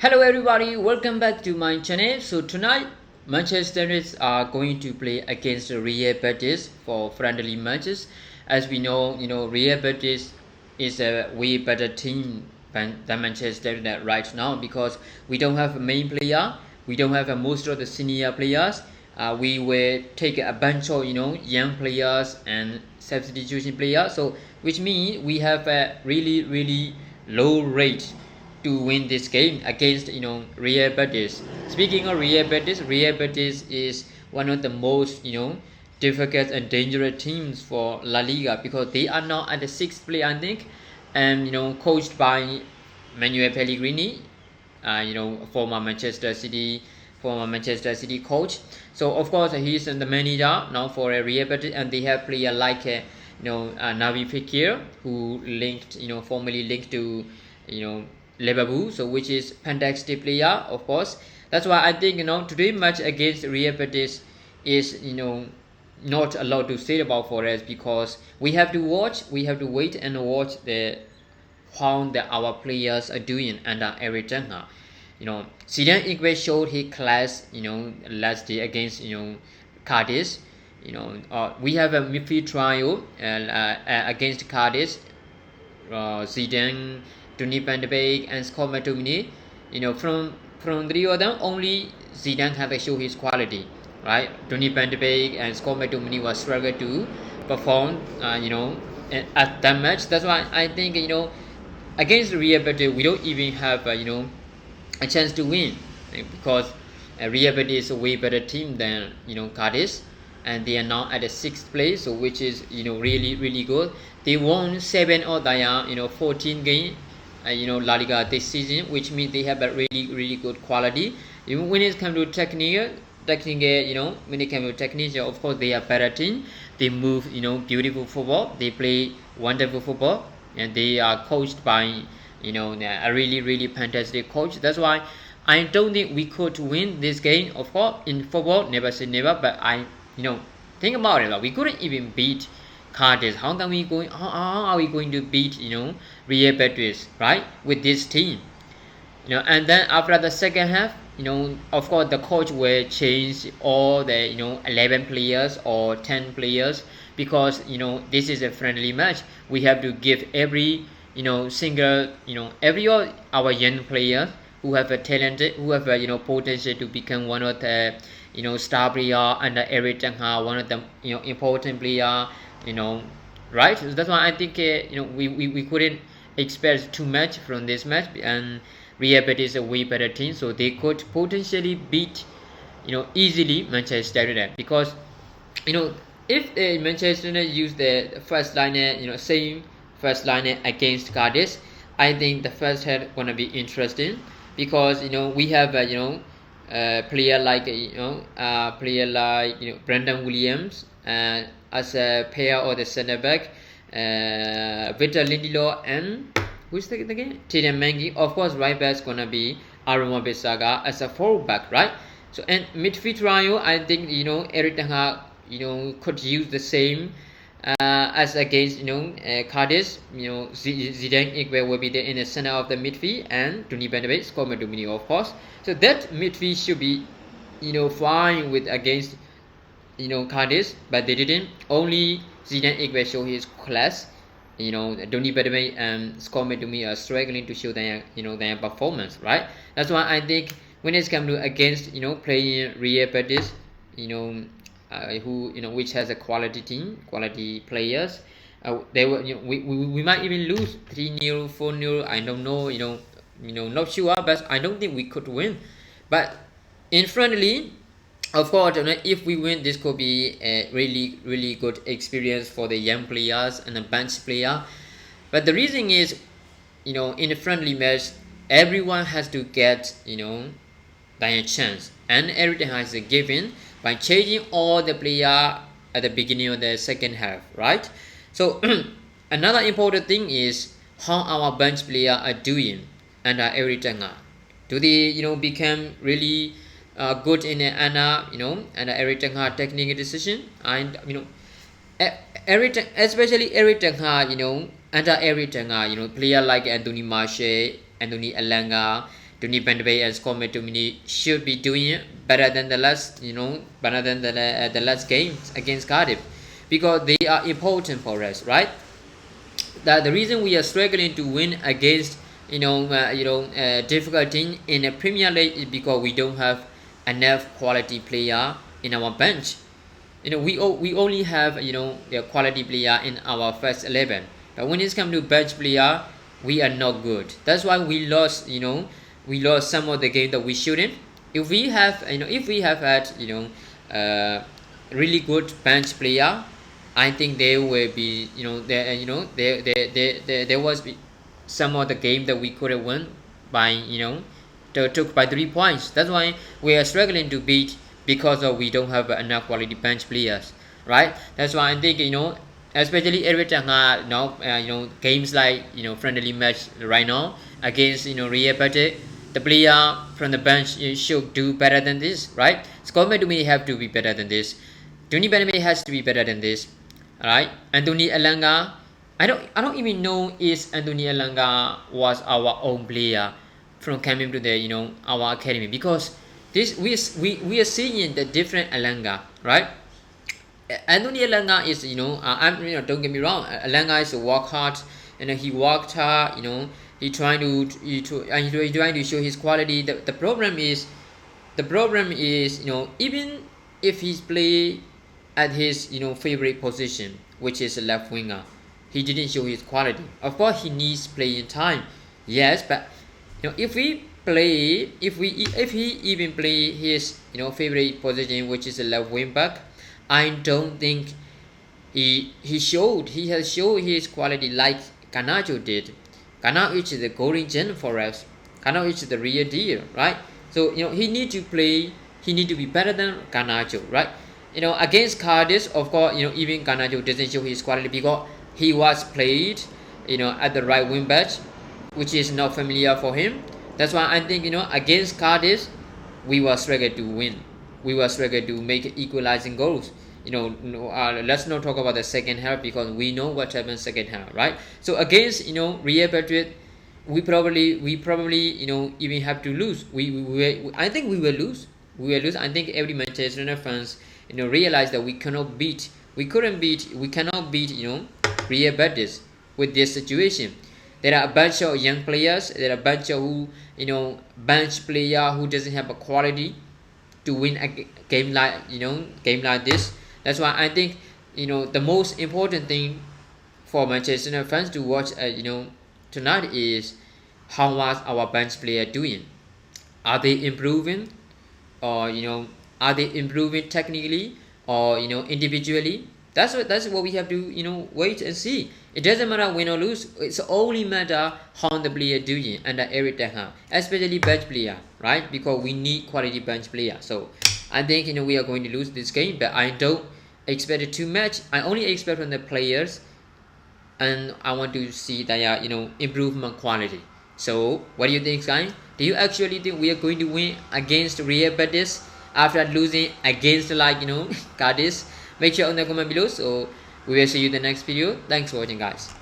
Hello everybody, welcome back to my channel. So tonight Manchester United are going to play against R.Betis for friendly matches. As we know, R.Betis is a way better team than Manchester United right now because we don't have a main player, we don't have most of the senior players. We will take a bunch of young players and substitution players. So which means we have a really low rate to win this game against R.Betis. Speaking of R.Betis is one of the most difficult and dangerous teams for La Liga because they are now at the sixth place, I think, and coached by Manuel Pellegrini, former Manchester City coach. So of course he's the manager now for R.Betis, and they have player like Navi Fekir, who formerly linked to Liverpool, so which is fantastic player, of course. That's why I think today match against R.Betis is not a lot to say about for us because we have to wait and watch how our players are doing under Eric Ten Hag. Zidane Igwe showed his class last day against Cardiff. We have a midfield trial against Cardiff. Zidane, Donny van de Beek, and Scott McTominay. From three of them, only Zidane have to show his quality, right? Donny van de Beek and Scott McTominay was struggle to perform, at that match. That's why I think against R.Betis we don't even have a chance to win because R.Betis is a way better team than Cardiff, and they are now at the sixth place, so which is really good. They won 7 of their 14 games La Liga this season, which means they have a really good quality. Even when it comes to technique, when it comes to technique, of course they are better team. They move beautiful football, they play wonderful football, and they are coached by a really fantastic coach. That's why I don't think we could win this game. Of course, in football, never say never, but I think about it. We couldn't even beat Cardiff. How are we going to beat R.Betis, right, with this team? And then after the second half, of course the coach will change all the 11 players or 10 players because this is a friendly match. We have to give every single every our young players who have a talented, who have a potential to become one of the star player under Eric Ten Hag, one of the important player, right? So that's why I think we couldn't expect too much from this match, and R.Betis is a way better team, so they could potentially beat easily Manchester United because if Manchester United use the first liner, same first liner against Cardiff, I think the first half gonna be interesting because we have player like Brendan Williams as a pair or the center back, Victor Lindelof and who's the again? Tiedemann Mengi. Of course, right back is gonna be R.Betis as a fullback, right? So and midfield trio, I think Eric Ten Hag could use the same as against Cardiff. Zidane Igwe will be there in the center of the midfield, and Donny van de Beek, Scott McTominay, of course. So that midfield should be fine with against Cardiff, but they didn't. Only Zidane Igwe show his class. Donny van de Beek and Scott McTominay are struggling to show their performance, right? That's why I think when it's come to against playing R.Betis, who which has a quality team, quality players, they will we might even lose 3-0, 4-0. I don't know, not sure, but I don't think we could win. But in friendly, of course, if we win, this could be a really good experience for the young players and the bench player. But the reason is, in a friendly match, everyone has to get their chance, and everything has a given by changing all the player at the beginning of the second half, right? So another important thing is how our bench player are doing under Eric Ten Hag. Do they become really good in under Eric Ten Hag technical decision? And especially Eric Ten Hag, under Eric Ten Hag, player like Anthony Martial, Anthony Elanga, Tony Bandabay as Comet Domini should be doing it better than the last, better than the last games against Cardiff, because they are important for us, right? The reason we are struggling to win against difficult team in the Premier League is because we don't have enough quality player in our bench. We only have a quality player in our first 11, but when it comes to bench player, we are not good. That's why we lost. We lost some of the game that we shouldn't. If we have had really good bench player, I think there will be there was some of the game that we could have won by took by 3 points. That's why we are struggling to beat, because we don't have enough quality bench players, right? That's why I think especially every time games like friendly match right now against R.Betis, the player from the bench should do better than this, right? Scotland may have to be better than this. Tony Benjamin has to be better than this, alright? Anthony Elanga, I don't even know if Anthony Elanga was our own player from coming to the our academy, because this we are seeing the different Elanga, right? Anthony Elanga is don't get me wrong, Elanga is a work hard, and he worked hard, he trying to show his quality. The problem is even if he's play at his favorite position, which is a left winger, he didn't show his quality. Of course he needs playing time, yes, but if he even play his favorite position, which is a left wing back, I don't think he has showed his quality like Garnacho did. Garnacho is the golden gem for us. Garnacho is the real deal, right? So he need to play. He need to be better than Garnacho, right? Against Cardiff, of course, even Garnacho doesn't show his quality because he was played, at the right wing back, which is not familiar for him. That's why I think against Cardiff, we were struggling to win. We were struggling to make equalizing goals. Let's not talk about the second half, because we know what happened second half, right? So against R.Betis, we probably even have to lose. I think we will lose. I think every Manchester United fans realize that we cannot beat R.Betis with this situation. There are a bunch of young players. There are a bunch of bench player who doesn't have a quality to win a game like this. That's why I think the most important thing for Manchester United fans to watch tonight is how was our bench player doing. Are they improving, or are they improving technically or individually? That's what we have to wait and see. It doesn't matter win or lose. It's only matter how the player doing under Eric Ten Hag, especially bench player, right? Because we need quality bench player. So I think we are going to lose this game, but I don't expect it too much. I only expect from the players, and I want to see their improvement quality. So what do you think, guys? Do you actually think we are going to win against R.Betis after losing against Cardiff? Make sure on the comment below. So we will see you in the next video. Thanks for watching, guys.